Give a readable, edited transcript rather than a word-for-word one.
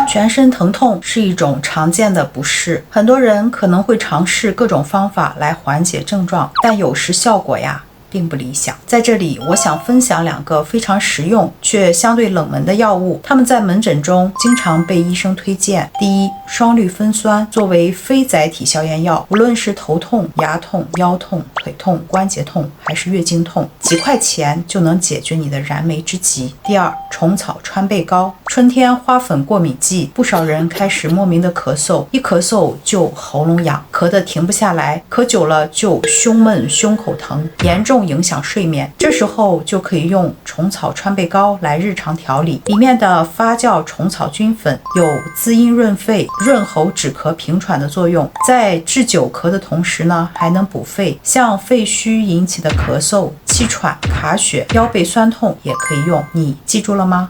全身疼痛是一种常见的不适，很多人可能会尝试各种方法来缓解症状，但有时效果并不理想。在这里，我想分享2个非常实用却相对冷门的药物，它们在门诊中经常被医生推荐。第一，双氯芬酸作为非甾体消炎药，无论是头痛、牙痛、腰痛、腿痛、关节痛还是月经痛，几块钱就能解决你的燃眉之急。第二，虫草川贝膏，春天花粉过敏季，不少人开始莫名的咳嗽，一咳嗽就喉咙痒，咳得停不下来，咳久了就胸闷、胸口疼，严重影响睡眠。这时候就可以用虫草川贝膏来日常调理，里面的发酵虫草菌粉有滋阴润肺、润喉止咳平喘的作用，在治久咳的同时呢，还能补肺，像肺虚引起的咳嗽、气喘、卡血、腰背酸痛也可以用。你记住了吗？